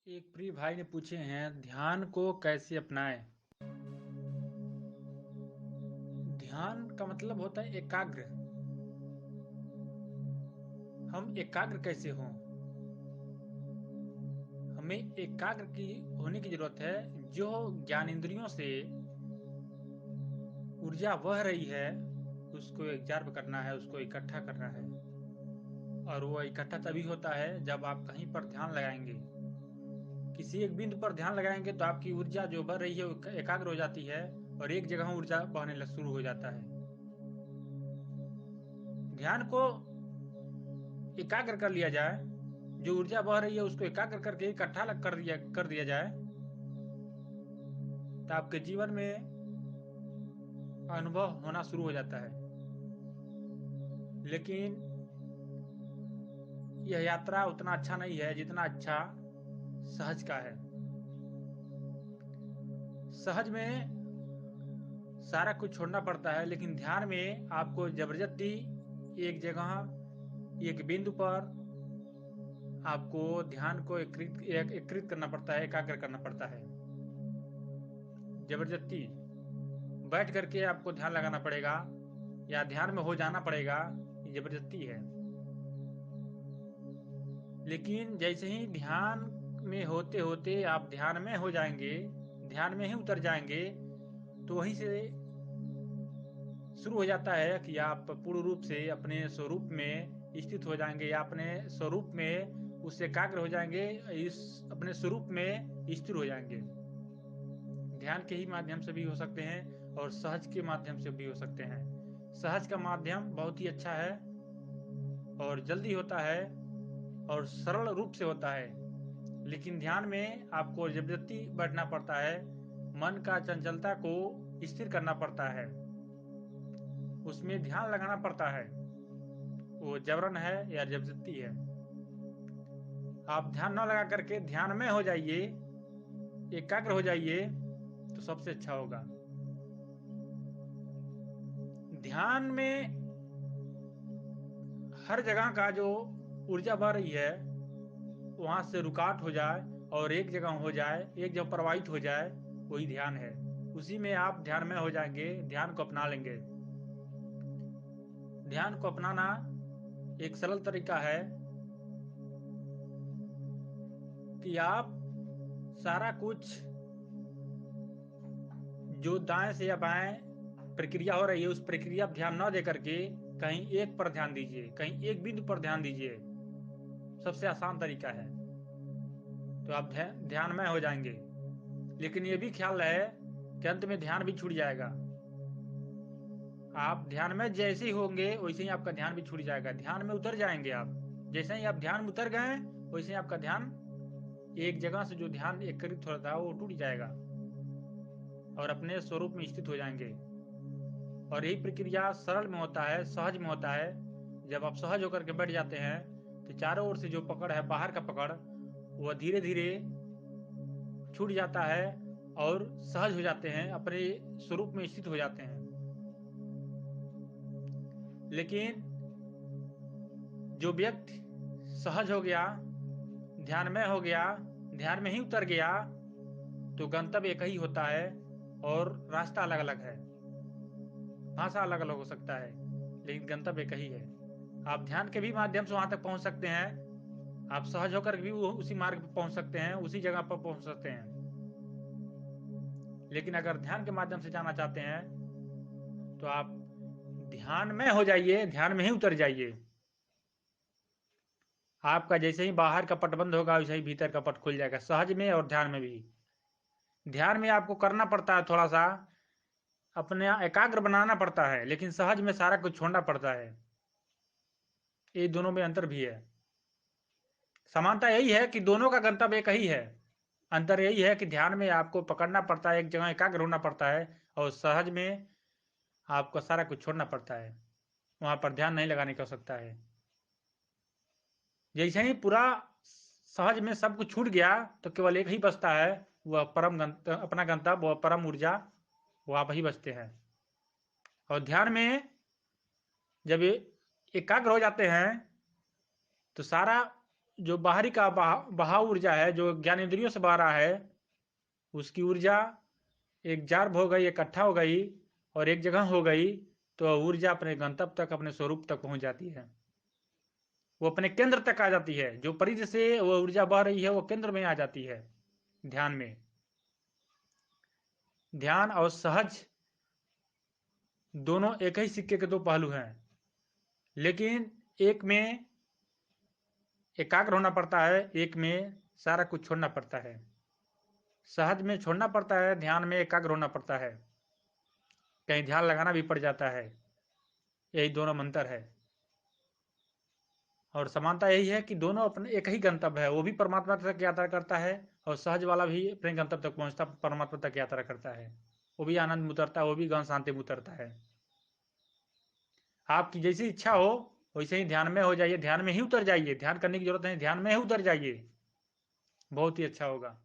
एक प्रिय भाई ने पूछे हैं ध्यान को कैसे अपनाएं। ध्यान का मतलब होता है एकाग्र। हम एकाग्र कैसे हों? हमें एकाग्र की होने की जरूरत है। जो ज्ञानेंद्रियों से ऊर्जा बह रही है उसको एग्जार्ब करना है, उसको इकट्ठा करना है। और वो इकट्ठा तभी होता है जब आप कहीं पर ध्यान लगाएंगे, किसी एक बिंदु पर ध्यान लगाएंगे तो आपकी ऊर्जा जो बह रही है वो एकाग्र हो जाती है और एक जगह ऊर्जा बहने शुरू हो जाता है। ध्यान को एकाग्र कर लिया जाए, जो ऊर्जा बह रही है उसको एकाग्र करके इकट्ठा कर दिया जाए तो आपके जीवन में अनुभव होना शुरू हो जाता है। लेकिन यह यात्रा उतना अच्छा नहीं है जितना अच्छा सहज का है। सहज में सारा कुछ छोड़ना पड़ता है, लेकिन ध्यान में आपको जबरदस्ती एक जगह एक बिंदु पर आपको ध्यान को एकीकृत करना पड़ता है, एकाग्र करना पड़ता है। जबरदस्ती बैठ करके आपको ध्यान लगाना पड़ेगा या ध्यान में हो जाना पड़ेगा, ये जबरदस्ती है। लेकिन जैसे ही ध्यान में होते होते आप ध्यान में हो जाएंगे, ध्यान में ही उतर जाएंगे, तो वहीं से शुरू हो जाता है कि आप पूर्ण रूप से अपने स्वरूप में स्थित हो जाएंगे या अपने स्वरूप में उससे एकाग्र हो जाएंगे, इस अपने स्वरूप में स्थिर हो जाएंगे। ध्यान के ही माध्यम से भी हो सकते हैं और सहज के माध्यम से भी हो सकते हैं। सहज का माध्यम बहुत ही अच्छा है और जल्दी होता है और सरल रूप से होता है। लेकिन ध्यान में आपको जबरदस्ती बैठना पड़ता है, मन का चंचलता को स्थिर करना पड़ता है, उसमें ध्यान लगाना पड़ता है। वो जबरन है या जबरदस्ती है। आप ध्यान न लगा करके ध्यान में हो जाइए, एकाग्र हो जाइए तो सबसे अच्छा होगा। ध्यान में हर जगह का जो ऊर्जा बह रही है वहां से रुकावट हो जाए और एक जगह हो जाए, एक जगह प्रवाहित हो जाए, वही ध्यान है। उसी में आप ध्यान में हो जाएंगे, ध्यान को अपना लेंगे। ध्यान को अपनाना एक सरल तरीका है कि आप सारा कुछ जो दाएं से या बाएं प्रक्रिया हो रही है उस प्रक्रिया पर ध्यान न दे करके कहीं एक पर ध्यान दीजिए, कहीं एक बिंदु पर ध्यान दीजिए। सबसे आसान तरीका है, तो आप ध्यान में हो जाएंगे। लेकिन ये भी ख्याल रहे कि अंत में ध्यान भी छूट जाएगा। आप ध्यान में जैसे ही होंगे वैसे ही आपका ध्यान भी छूट जाएगा, ध्यान में उतर जाएंगे आप। जैसे ही आप ध्यान में उतर गए वैसे ही आपका ध्यान एक जगह से जो ध्यान एकत्रित हो रहा था वो टूट जाएगा और अपने स्वरूप में स्थित हो जाएंगे। और यही प्रक्रिया सरल में होता है, सहज में होता है। जब आप सहज होकर के बैठ जाते हैं तो चारों ओर से जो पकड़ है, बाहर का पकड़, वह धीरे धीरे छूट जाता है और सहज हो जाते हैं, अपने स्वरूप में स्थित हो जाते हैं। लेकिन जो व्यक्ति सहज हो गया, ध्यान में हो गया, ध्यान में ही उतर गया, तो गंतव्य एक ही होता है और रास्ता अलग अलग है, भाषा अलग अलग हो सकता है, लेकिन गंतव्य एक ही है। आप ध्यान के भी माध्यम से वहां तक पहुंच सकते हैं, आप सहज होकर भी उसी मार्ग पर पहुंच सकते हैं, उसी जगह पर पहुंच सकते हैं। लेकिन अगर ध्यान के माध्यम से जाना चाहते हैं तो आप ध्यान में हो जाइए, ध्यान में ही उतर जाइए। आपका जैसे ही बाहर का पट बंद होगा वैसे ही भीतर का पट खुल जाएगा, सहज में और ध्यान में भी। ध्यान में आपको करना पड़ता है, थोड़ा सा अपने एकाग्र बनाना पड़ता है, लेकिन सहज में सारा कुछ छोड़ना पड़ता है। ये दोनों में अंतर भी है। समानता यही है कि दोनों का गंतव्य एक ही है। अंतर यही है कि ध्यान में आपको पकड़ना पड़ता है, एक जगह एकाग्र होना पड़ता है, और सहज में आपको सारा कुछ छोड़ना पड़ता है, वहां पर ध्यान नहीं लगाने की आवश्यकता है। जैसे ही पूरा सहज में सब कुछ छूट गया तो केवल एक ही बचता है, वह अपना गंतव्य, वह परम ऊर्जा, वो आप ही बचते हैं। और ध्यान में जब एकाग्र हो जाते हैं तो सारा जो बाहरी का बहाव ऊर्जा है, जो ज्ञान इंद्रियों से बह रहा है, उसकी ऊर्जा एक जार्ब हो गई, इकट्ठा हो गई और एक जगह हो गई, तो ऊर्जा अपने गंतव्य तक, अपने स्वरूप तक पहुंच जाती है। वो अपने केंद्र तक आ जाती है। जो परिधि से वो ऊर्जा बह रही है, वो केंद्र में आ जाती है। ध्यान में, ध्यान और सहज दोनों एक ही सिक्के के दो पहलू हैं, लेकिन एक में एकाग्र होना पड़ता है, एक में सारा कुछ छोड़ना पड़ता है। सहज में छोड़ना पड़ता है, ध्यान में एकाग्र होना पड़ता है, कहीं ध्यान लगाना भी पड़ जाता है। यही दोनों में अंतर है। और समानता यही है कि दोनों अपने एक ही गंतव्य है। वो भी परमात्मा तक यात्रा करता है और सहज वाला भी अपने गंतव्य तक पहुंचता, परमात्मा तक यात्रा करता है। वो भी आनंद में उतरता है, वो भी गहन शांति में उतरता है। आपकी जैसी इच्छा हो वैसे ही ध्यान में हो जाइए, ध्यान में ही उतर जाइए। ध्यान करने की जरूरत नहीं, ध्यान में ही उतर जाइए, बहुत ही अच्छा होगा।